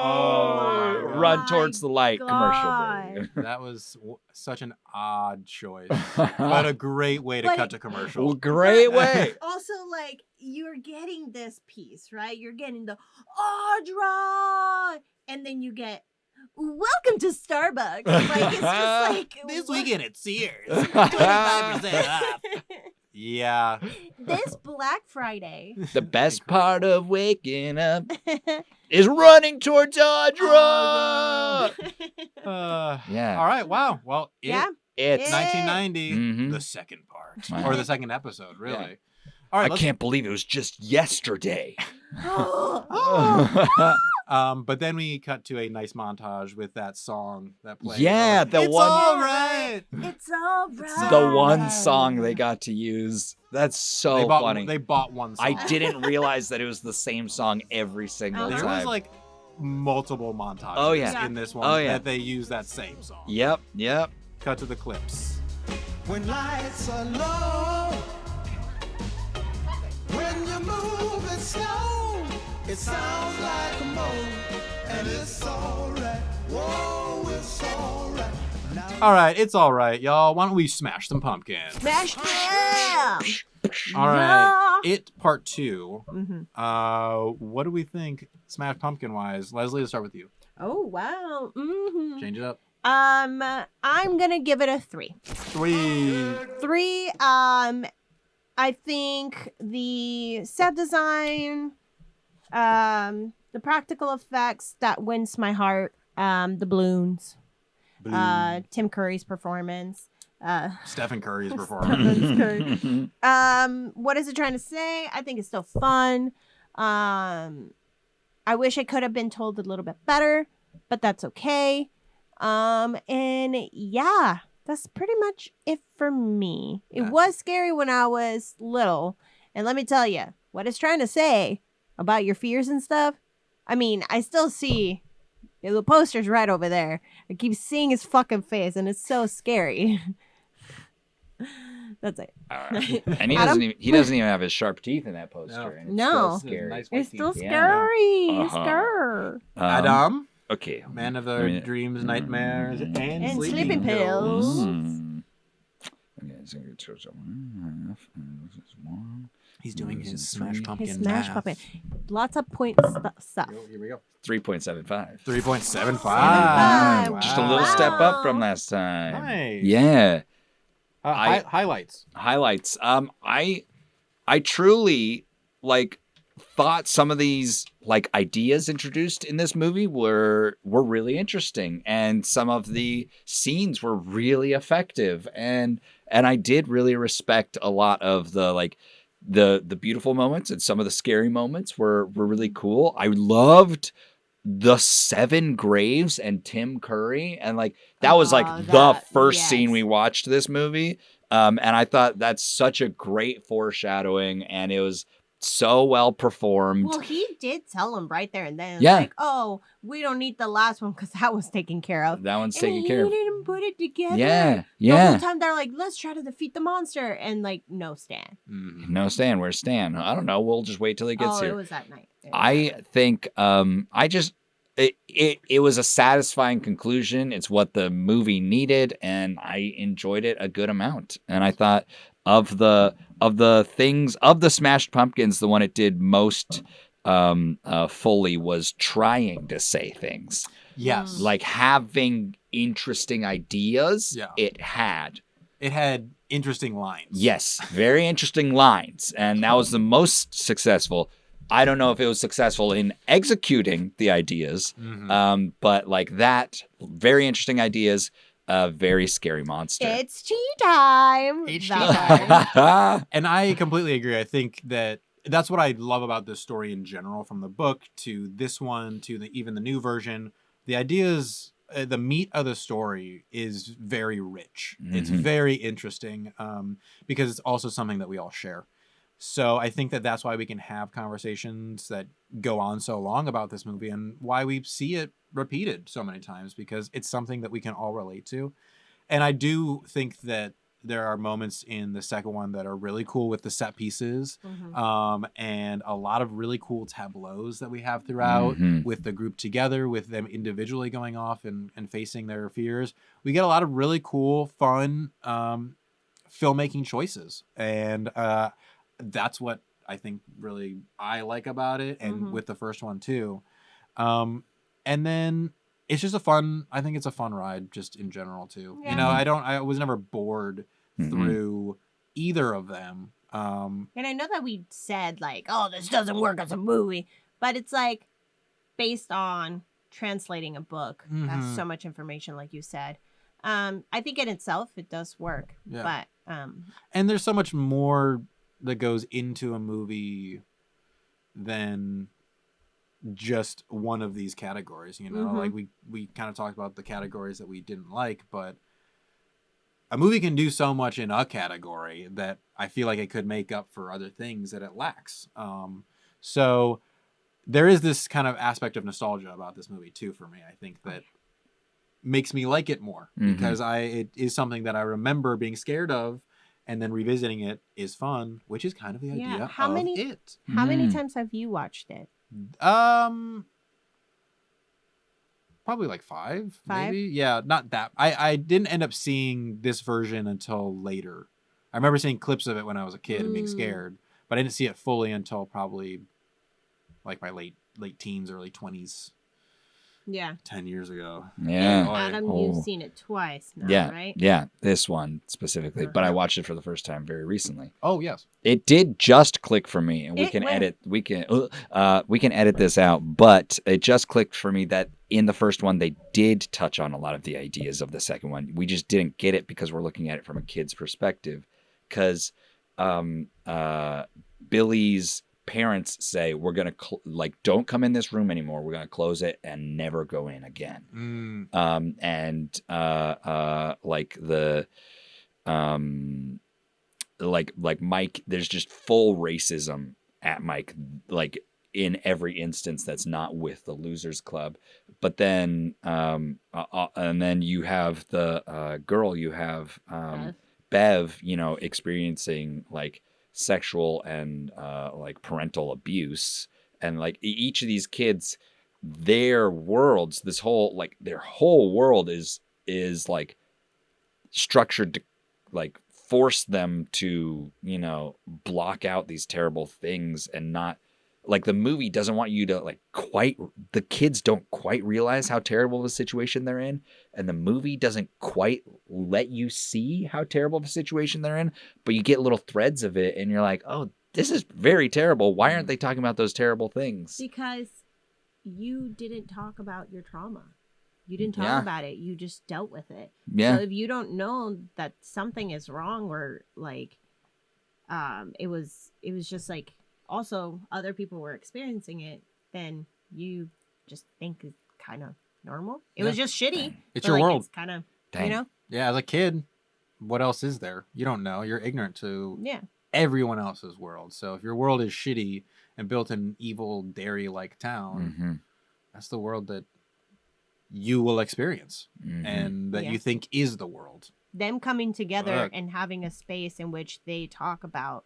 Oh, Run my towards the light. Commercial God. break. That was such an odd choice, but a great way to But cut to commercial. Well, great way. Also, like, you're getting this piece, right? You're getting the Audra, and then you get welcome to Starbucks. Like, it's just like This what? weekend at Sears, 25% off. Yeah. This Black Friday. The best part of waking up is running towards Audra. Yeah. All right. Wow. Well, Yeah. It's 1990, Mhm. the second part, Wow. or the second episode, really. Yeah. All right. I can't believe it was just yesterday. But then we cut to a nice montage with that song that played. Yeah, the it's one- all right. It's all right. The one song they got to use. That's so funny. They bought one song. I didn't realize that it was the same song every single There time. was like multiple montages Oh, yeah. in this one Oh, yeah. that they use that same song. Yep. Cut to the clips. When lights are low, when you're moving slow, it sounds like a moan, and it's alright. Whoa, it's alright. All right, it's all right, y'all. Why don't we smash some pumpkins? Smash them. All right, It Part 2. Mhm. What do we think, Smash Pumpkin wise? Leslie, let's start with you. Oh wow. Mm-hmm. Change it up. I'm gonna give it a 3. 3. 3. I think the set design, the practical effects that wins my heart, the balloons, Tim Curry's performance, Stephen Curry's Stephen performance. Curry. What is it trying to say? I think it's still fun. I wish I could have been told a little bit better, but that's okay. And yeah, that's pretty much it for me. It was scary when I was little. And let me tell you, what it's trying to say about your fears and stuff. I mean, I still see the poster's right over there. I keep seeing his fucking face, and it's so scary. That's it. And Adam? he doesn't even have his sharp teeth in that poster. No. And it's No. still scary. Nice white It's still teeth. scary. It's Uh-huh. scary. Adam, Okay. man of the I mean- dreams, nightmares, and, And sleeping sleeping pills. Okay, so He's doing his His smash pumpkin. His smash math. puppet. Lots of point stuff. Here we go. 3.75. 3.75. Wow. Just a little step up from last time. Nice. Yeah. Highlights. Highlights. I truly thought some of these ideas introduced in this movie were really interesting, and some of the scenes were really effective, and I did really respect a lot of the beautiful moments, and some of the scary moments were really cool. I loved the 7 graves and Tim Curry, and that was the first scene we watched this movie. And I thought that's such a great foreshadowing, and it was so well performed. Well, he did tell him right there and then. Yeah. Like, oh, we don't need the last one because that was taken care of. That one's And taken care of. He didn't put it together. Yeah, The whole yeah. time they're like, let's try to defeat the monster. And no, Stan. Mhm. No, Stan. Where's Stan? I don't know. We'll just wait till he gets Oh, here. it was that night. I think it was a satisfying conclusion. It's what the movie needed, and I enjoyed it a good amount. And I thought of the Smashed Pumpkins, the one it did most fully was trying to say things. Yes. Like having interesting ideas. Yeah. It had. It had interesting lines. Yes, very interesting lines, and that was the most successful. I don't know if it was successful in executing the ideas, Mhm. but that, very interesting ideas, very scary monster. It's tea time. It's tea Vampires. And I completely agree. I think that's what I love about this story in general, from the book to this one to even the new version. The ideas, the meat of the story is very rich. It's Mhm. very interesting because it's also something that we all share. So I think that's why we can have conversations that go on so long about this movie, and why we see it repeated so many times, because it's something that we can all relate to. And I do think that there are moments in the second one that are really cool with the set pieces, and a lot of really cool tableaus that we have throughout Mhm. with the group together, with them individually going off and facing their fears. We get a lot of really cool, fun filmmaking choices, and that's what I think really I like about it, and with the first one too. And then it's just I think it's a fun ride just in general too. Yeah. You know, I was never bored through either of them. And I know that we said like, oh, this doesn't work as a movie, but it's like based on translating a book. That's Mhm. so much information, like you said. I think in itself it does work, Yeah. but And there's so much more that goes into a movie than just one of these categories, you know. Mhm. Like we kind of talked about the categories that we didn't like, but a movie can do so much in a category that I feel like it could make up for other things that it lacks. So there is this kind of aspect of nostalgia about this movie too for me. I think that makes me like it more Mhm. because it is something that I remember being scared of, and then revisiting it is fun, which is kind of the Yeah. idea How of many- it. how many Mm. times have you watched it? Probably like five, Five? maybe. Yeah, not that. I didn't end up seeing this version until later. I remember seeing clips of it when I was a kid and being Mm. scared, but I didn't see it fully until probably like my late teens, early 20s, Yeah. 10 years ago. Yeah. Oh, Adam, Oh. you've seen it twice now, Yeah. right? Yeah. This one specifically, but I Uh-huh. watched it for the first time very recently. Oh, yes. It did just click for me, and we It can went- edit. We can edit this out, but it just clicked for me that in the first one they did touch on a lot of the ideas of the second one. We just didn't get it because we're looking at it from a kid's perspective. Because Billy's parents say we're gonna don't come in this room anymore. We're gonna close it and never go in again. Like Mike, there's just full racism at Mike, like in every instance that's not with the Losers Club. But then and then you have the girl, you have Bev, experiencing like sexual and like parental abuse, and like each of these kids, their worlds, their whole world is like structured to like force them to block out these terrible things, and not like the movie doesn't want you to the kids don't quite realize how terrible of a situation they're in, and the movie doesn't quite let you see how terrible of a situation they're in, but you get little threads of it and you're like, oh, this is very terrible. Why aren't they talking about those terrible things? Because you didn't talk about your trauma. You didn't talk Yeah. about it. You just dealt with it. Yeah. So if you don't know that something is wrong, or like it was just like also other people were experiencing it, then you just think it's kind of normal. It was just shitty. It's but, your like, world. It's kind of, Dang. Yeah, as a kid, what else is there? You don't know. You're ignorant to yeah. everyone else's world. So if your world is shitty and built in an evil dairy-like town, Mhm. that's the world that you will experience Mhm. and that Yeah. you think is the world. Them coming together Fuck. and having a space in which they talk about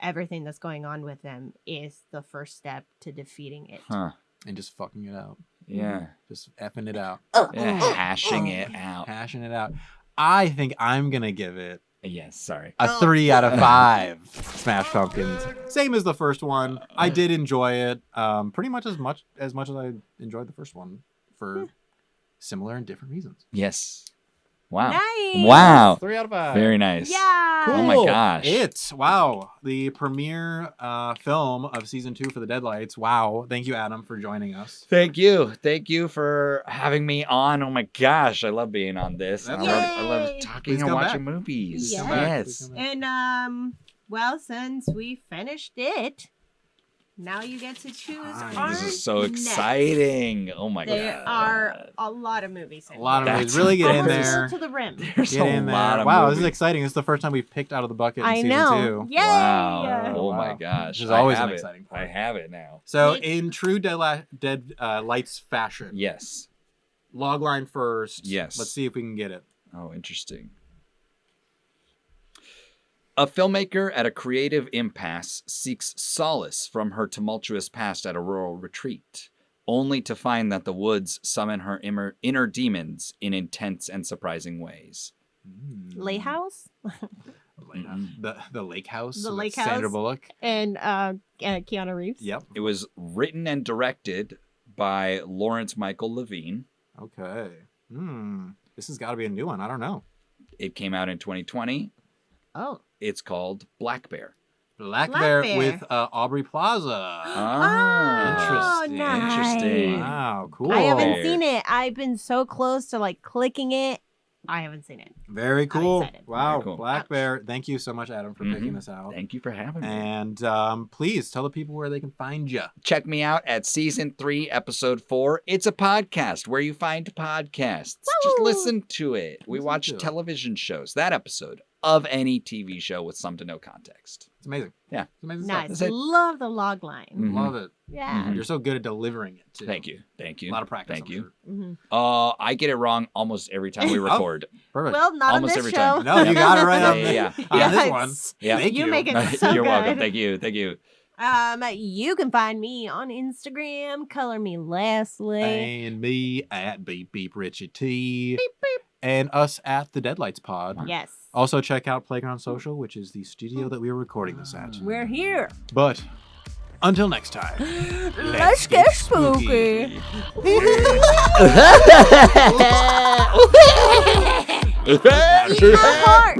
everything that's going on with them is the first step to defeating it. Huh. And just fucking it out. Yeah. Just effing it out. Yeah. Hashing it out. Hashing it out. I think I'm going to give it Yes. Sorry. a 3 out of 5 Smash Pumpkins. Same as the first one. I did enjoy it pretty much as much as I enjoyed the first one for similar and different reasons. Yes. Wow. Nice. Wow. 3 out of 5. Very nice. Yeah. Oh my gosh. Wow. The premiere film of season 2 for the Deadlights. Wow. Thank you, Adam, for joining us. Thank you. Thank you for having me on. Oh my gosh. I love being on this. I love Yay. talking Please and come watching back. movies. Please come back. Yes. Please come back. And well, since we finished it, now you get to choose Nice. our This is so next. exciting. Oh my There god. are a lot of movies. In A lot of here. movies. Really get in Almost there. full to the rim. There's Get a in there. lot of Wow, movies. this is exciting. This is the first time we've picked out of the bucket in I season know. 2. Yay! Wow. Oh my Wow. gosh. This is I always have an it. exciting part. I have it now. So, Nick? in true Dead Lights fashion, Yes. logline first. Yes. Let's see if we can get it. Oh, interesting. A filmmaker at a creative impasse seeks solace from her tumultuous past at a rural retreat, only to find that the woods summon her inner demons in intense and surprising ways. Lay House The Lake House. The with Lake Sandra House. Bullock. and Keanu Reeves. Yep. It was written and directed by Lawrence Michael Levine. Okay. This has got to be a new one. I don't know. It came out in 2020. Oh. It's called Black Bear. Black Black Bear Bear. with Aubrey Plaza. Ah, Interesting. Interesting. Wow, cool. I haven't Bear. seen it. I've been so close to like clicking it. I haven't seen it. Very cool. excited. Wow, Very cool. Black Bear. Thank you so much, Adam, for picking Mhm. this out. Thank you for having me. And please tell the people where they can find you. Check me out at season 3, episode 4. It's a podcast where you find podcasts. Just Woo! listen to it. We Listen watch to it. television shows. That episode of any TV show with some to no context. It's amazing. Yeah. It's amazing Nice. That's it. Love the log line. Mhm. stuff. Love it. Yeah. Mhm. You're so good at delivering it, too. Thank you. Thank you. A lot of practice. Thank I'm you. sure. Mhm. I get it wrong almost every time we record. Perfect. Well, not Almost on every this time. show. No, you got it right Yeah, on, yeah, yeah. on Yeah. this one. Yeah. Thank you. make it so You're welcome. good. Thank you. Thank you. You can find me on Instagram, Color Me Leslie. And me at Beep Beep Richie T. Beep, beep. And us at the Deadlights Pod. Yes. Also, check out Playground Social, which is the studio that we are recording this at. We're here. But until next time, Let's get spooky. Eat my heart.